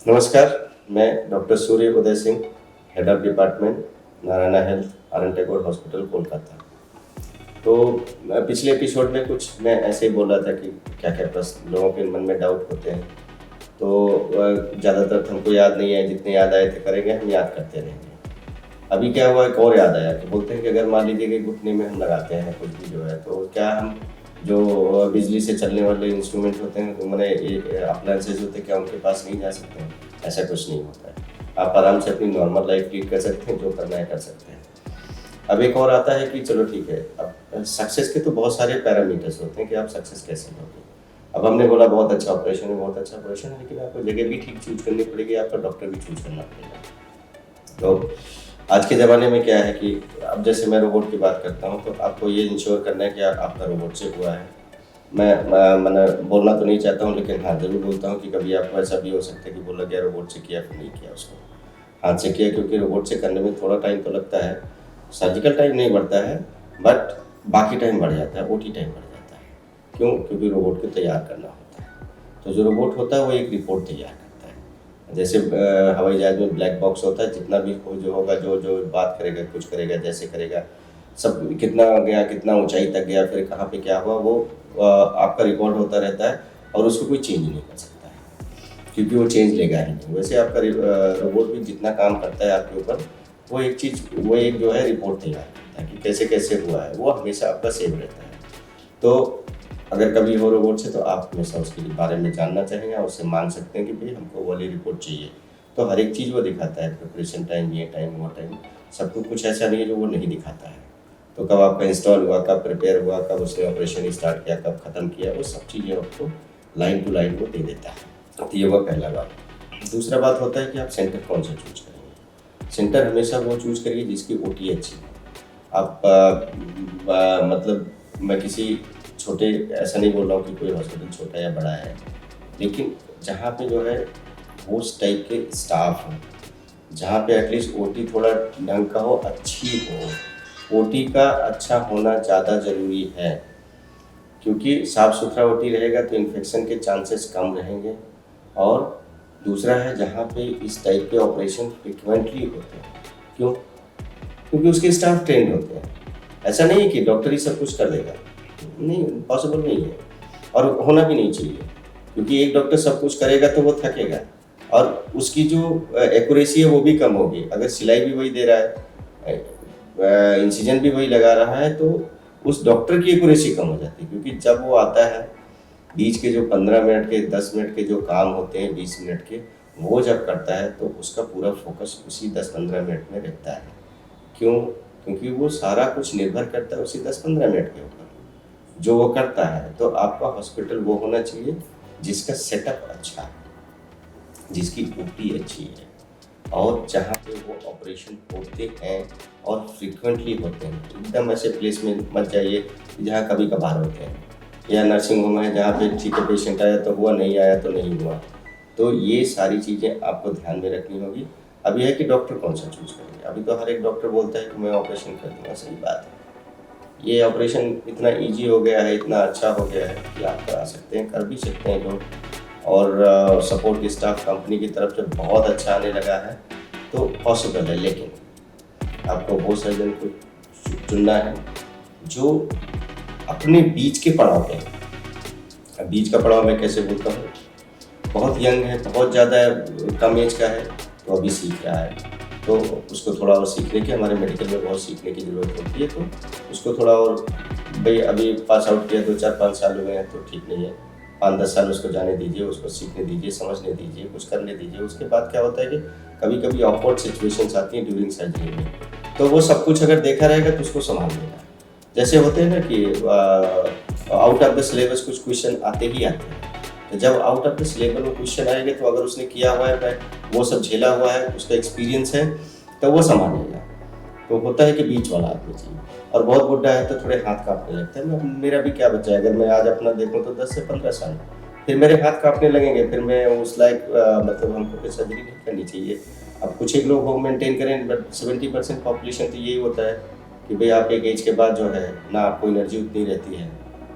नमस्कार, मैं doctor Surya Uday Singh, head of department, Narayana health, R N Tagore hospital, Kolkata. तो पिछले एपिसोड में कुछ मैं ऐसे ही बोल रहा था कि क्या-क्या प्रश्न लोगों के मन में डाउट होते हैं। तो ज़्यादातर तो हमको याद नहीं है, जितने याद आए थे करेंगे, हम याद करते रहेंगे। अभी क्या हुआ, एक और याद आया कि बोलते हैं कि अगर मान लीजिए कि घुटने में हम लगाते हैं कुछ भी जो है, तो क्या हम जो बिजली से चलने वाले इंस्ट्रूमेंट होते हैं, तो माने ये अप्लायंसेस होते हैं, क्या उनके पास नहीं जा सकते हैं? ऐसा कुछ नहीं होता है। आप आराम से अपनी नॉर्मल लाइफ लीड कर सकते हैं, जो करना है कर सकते हैं। अब एक और आता है कि चलो ठीक है, अब सक्सेस के तो बहुत सारे पैरामीटर्स होते हैं कि आप सक्सेस कैसे लोगे। अब हमने बोला बहुत अच्छा ऑपरेशन है, बहुत अच्छा ऑपरेशन है, लेकिन आपको जगह भी ठीक चूज़ करनी पड़ेगी, आपका डॉक्टर भी चूज़ करना पड़ेगा। तो आज के ज़माने में क्या है कि अब जैसे मैं रोबोट की बात करता हूँ, तो आपको ये इंश्योर करना है कि आपका रोबोट से हुआ है। मैंने बोलना तो नहीं चाहता हूँ, लेकिन हाँ, ज़रूर बोलता हूँ कि कभी आपको ऐसा भी हो सकता है कि बोला गया रोबोट से किया, फिर नहीं किया उसको। हाथ से किया, क्योंकि रोबोट से करने में थोड़ा टाइम तो लगता है। सर्जिकल टाइम नहीं बढ़ता है, बट बाकी टाइम बढ़ जाता है, ओटी टाइम बढ़ जाता है। क्यों? क्योंकि रोबोट को तैयार करना होता है। तो जो रोबोट होता है वो एक रिपोर्ट तैयार करता है। जैसे हवाई जहाज़ में ब्लैक बॉक्स होता है, जितना भी हो जो होगा, जो जो बात करेगा, कुछ करेगा, जैसे करेगा, सब कितना गया, कितना ऊंचाई तक गया, फिर कहाँ पे क्या हुआ, वो आपका रिकॉर्ड होता रहता है और उसको कोई चेंज नहीं कर सकता है, क्योंकि वो चेंज लेगा ही नहीं। वैसे आपका रोबोट भी जितना काम करता है आपके ऊपर, वो एक जो है रिपोर्ट तैयार करता है कि कैसे कैसे हुआ है, वो हमेशा आपका सेव रहता है। तो अगर कभी हो रोबोट से, तो आप हमेशा उसके बारे में जानना चाहेंगे और उससे मांग सकते हैं कि भाई हमको वो वाली रिपोर्ट चाहिए। तो हर एक चीज़ वो दिखाता है, प्रिपरेशन टाइम, ये टाइम, वो टाइम, सब कुछ ऐसा नहीं है जो वो नहीं दिखाता है। तो कब आपका इंस्टॉल हुआ, कब प्रिपेयर हुआ, कब उसने ऑपरेशन स्टार्ट किया, कब ख़त्म किया, वो सब चीज़ें आपको लाइन टू लाइन वो दे देता है। तो ये हुआ पहला बात। दूसरा बात होता है कि आप सेंटर कौन सा चूज़ करेंगे। सेंटर हमेशा वो चूज़ करिए जिसकी ओटी अच्छी हो। आप मतलब मैं किसी छोटे, ऐसा नहीं बोल रहा हूँ कि कोई हॉस्पिटल छोटा या बड़ा है, लेकिन जहाँ पे जो है उस टाइप के स्टाफ हो, जहाँ पे एटलीस्ट ओटी थोड़ा ढंग का हो, अच्छी हो। ओटी का अच्छा होना ज़्यादा ज़रूरी है, क्योंकि साफ़ सुथरा ओटी रहेगा तो इन्फेक्शन के चांसेस कम रहेंगे। और दूसरा है, जहाँ पे इस टाइप के ऑपरेशन फ्रिक्वेंटली होते हैं। क्यों? क्योंकि उसके स्टाफ ट्रेंड होते हैं। ऐसा नहीं है कि डॉक्टर ही सब कुछ कर देगा, नहीं, पॉसिबल नहीं है और होना भी नहीं चाहिए, क्योंकि एक डॉक्टर सब कुछ करेगा तो वो थकेगा और उसकी जो एक्यूरेसी है वो भी कम होगी। अगर सिलाई भी वही दे रहा है, इंसिजन भी वही लगा रहा है, तो उस डॉक्टर की एक्यूरेसी कम हो जाती है, क्योंकि जब वो आता है, बीच के जो 15 मिनट के, 10 मिनट के जो काम होते हैं, 20 मिनट के, वो जब करता है तो उसका पूरा फोकस उसी 10-15 मिनट में रहता है। क्यों? क्योंकि वो सारा कुछ निर्भर करता है उसी 10-15 मिनट के ऊपर, जो वो करता है। तो आपका हॉस्पिटल वो होना चाहिए जिसका सेटअप अच्छा है, जिसकी ओटी अच्छी है, और जहाँ पे वो ऑपरेशन होते हैं और फ्रीक्वेंटली होते हैं। एकदम ऐसे प्लेस में मत जाइए जहाँ कभी कभार होते हैं, या नर्सिंग होम है जहाँ पे ठीक है, पेशेंट आया तो हुआ, नहीं आया तो नहीं हुआ। तो ये सारी चीज़ें आपको ध्यान में रखनी होगी। अब यह है कि डॉक्टर कौन सा चूज़ करेंगे। अभी तो हर एक डॉक्टर बोलता है कि मैं ऑपरेशन कर दूँगा, सही बात है। ये ऑपरेशन इतना ईज़ी हो गया है, इतना अच्छा हो गया है कि आप करा सकते हैं, कर भी सकते हैं लोग। और सपोर्ट स्टाफ कंपनी की तरफ से बहुत अच्छा आने लगा है, तो पॉसिबल है। लेकिन आपको वो सर्जन को चुनना है जो अपने बीच के पड़ाव पे है। अब बीच का पड़ाव मैं कैसे बोलता हूँ, बहुत यंग है, बहुत ज़्यादा कम एज का है, तो अभी सीख रहा है, तो उसको थोड़ा और सीखने की, हमारे मेडिकल में बहुत सीखने की ज़रूरत होती है। तो उसको थोड़ा और, भाई अभी पास आउट किया, 2-4-5 साल हुए हैं तो ठीक नहीं है, 5-10 साल उसको जाने दीजिए, उसको सीखने दीजिए, समझने दीजिए, कुछ करने दीजिए। उसके बाद क्या होता है कि कभी कभी ऑकवर्ड सिचुएशंस आती हैं ड्यूरिंग सर्जरी में, तो वो सब कुछ अगर देखा रहेगा तो उसको संभाल लेगा। जैसे होते हैं ना कि आउट ऑफ द सिलेबस कुछ क्वेश्चन आते ही आते हैं, तो जब आउट ऑफ द सिलेबस में क्वेश्चन आएंगे, तो अगर उसने किया हुआ है, वो सब झेला हुआ है, उसका एक्सपीरियंस है, तो वो संभालेगा। तो होता है कि बीच वाला आदमी चाहिए। और बहुत बुढ़ा है तो थोड़े हाथ कांपने लगते हैं। मेरा भी क्या बचा है, अगर मैं आज अपना देखूँ तो 10 से 15 साल, फिर मेरे हाथ कांपने लगेंगे, फिर मैं उस लायक मतलब हमको कोई सर्जरी नहीं करनी चाहिए। अब कुछ एक लोग होम मेंटेन करें, बट 70% पॉपुलेशन तो यही होता है कि भाई आप एक एज के बाद जो है ना, आपको एनर्जी उतनी रहती है,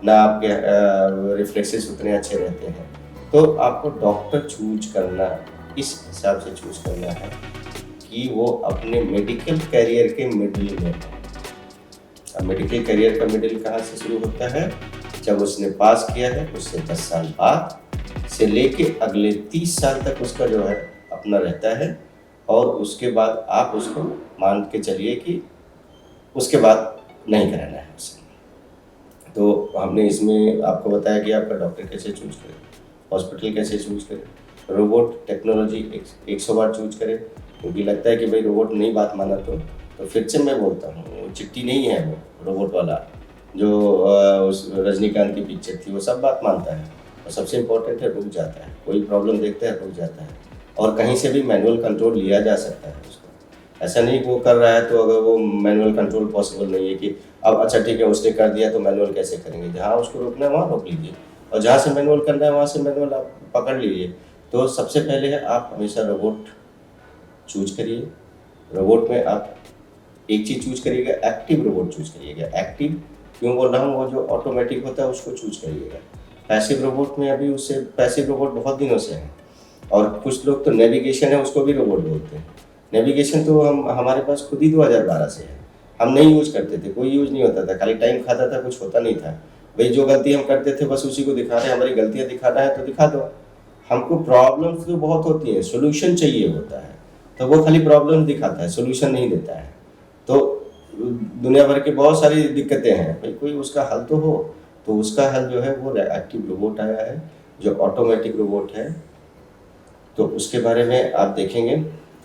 ना आपके रिफ्लेक्सेस उतने अच्छे रहते हैं। तो आपको डॉक्टर चूज करना इस हिसाब से चूज करना है कि वो अपने मेडिकल करियर के मिडिल में है। अब मेडिकल करियर का मिडिल कहाँ से शुरू होता है? जब उसने पास किया है उससे 10 साल बाद से लेके अगले 30 साल तक उसका जो है अपना रहता है, और उसके बाद आप उसको मान के चलिए कि उसके बाद नहीं कराना है उसे। तो हमने इसमें आपको बताया कि आपका डॉक्टर कैसे चूज करें, हॉस्पिटल कैसे चूज करें, रोबोट टेक्नोलॉजी 100 बार चूज करें, क्योंकि लगता है कि भाई रोबोट नहीं बात माना तो फिर से मैं बोलता हूँ, वो चिट्ठी नहीं है वो रोबोट वाला जो उस रजनीकांत की पिक्चर थी, वो सब बात मानता है और सबसे इम्पोर्टेंट है रुक जाता है, कोई प्रॉब्लम देखता है रुक जाता है, और कहीं से भी मैनुअल कंट्रोल लिया जा सकता है उसको। ऐसा नहीं वो कर रहा है तो अगर वो मैनुअल कंट्रोल पॉसिबल नहीं है कि अब अच्छा ठीक है उसने कर दिया तो मैनुअल कैसे करेंगे, जहाँ उसको रोकना है वहाँ रोक लीजिए, और जहाँ से मैनुअल करना है वहाँ से मैनुअल आप पकड़ लीजिए। तो सबसे पहले है आप हमेशा रोबोट चूज करिए। रोबोट में आप एक चीज़ चूज करिएगा, एक्टिव रोबोट चूज करिएगा। एक्टिव क्यों बोल रहा हूँ, वो जो ऑटोमेटिक होता है उसको चूज करिएगा। पैसिव रोबोट में अभी उससे पैसिव रोबोट बहुत दिनों से है, और कुछ लोग तो नेविगेशन है उसको भी रोबोट बोलते हैं। नेविगेशन तो हमारे पास खुद ही 2012 से है, हम नहीं यूज करते थे, कोई यूज नहीं होता था, खाली टाइम खाता था, कुछ होता नहीं था। भाई जो गलती हम करते थे बस उसी को दिखा रहे हैं, हमारी गलतियाँ दिखाना है तो दिखा दो। हमको प्रॉब्लम्स तो बहुत होती हैं, सोल्यूशन चाहिए होता है, तो वो खाली प्रॉब्लम दिखाता है, सोल्यूशन नहीं देता है। तो दुनिया भर की बहुत सारी दिक्कतें हैं, भाई कोई उसका हल तो हो। तो उसका हल जो है वो एक्टिव रोबोट आया है, जो ऑटोमेटिक रोबोट है। तो उसके बारे में आप देखेंगे।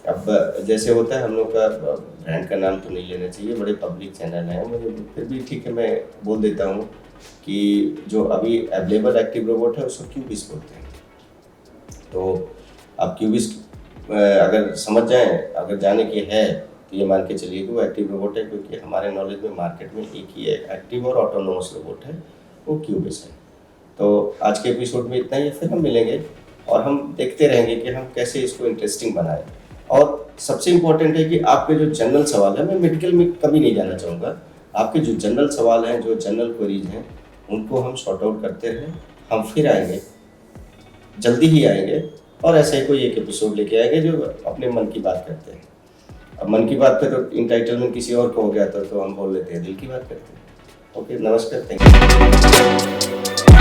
अब जैसे होता है हम लोग का, ब्रांड का नाम तो नहीं लेना चाहिए, बड़े पब्लिक चैनल हैं, मुझे फिर भी ठीक है मैं बोल देता हूँ कि जो अभी अवेलेबल एक्टिव रोबोट है उसको क्यूबिस बोलते हैं। तो आप क्यूबिस अगर समझ जाएं, अगर जाने की है तो ये मान के चलिए कि वो एक्टिव रोबोट है, क्योंकि हमारे नॉलेज में मार्केट में एक ही है एक्टिव और ऑटोनोमस रोबोट है, वो क्यूबिस है। तो आज के एपिसोड में इतना ही है, फिर हम मिलेंगे और हम देखते रहेंगे कि हम कैसे इसको इंटरेस्टिंग बनाएं। और सबसे इम्पोर्टेंट है कि आपके जो जनरल सवाल है, मैं मेडिकल में कभी नहीं जाना चाहूँगा, आपके जो जनरल सवाल हैं, जो जनरल क्वेरीज हैं, उनको हम सॉर्ट आउट करते रहें। हम फिर आएंगे, जल्दी ही आएंगे, और ऐसे ही कोई एक एपिसोड लेके आएंगे जो अपने मन की बात करते हैं। अब मन की बात पे तो इंटाइटलमेंट किसी और को हो गया तो हम बोल लेते हैं दिल की बात करते हैं। ओके, नमस्कार, थैंक यू।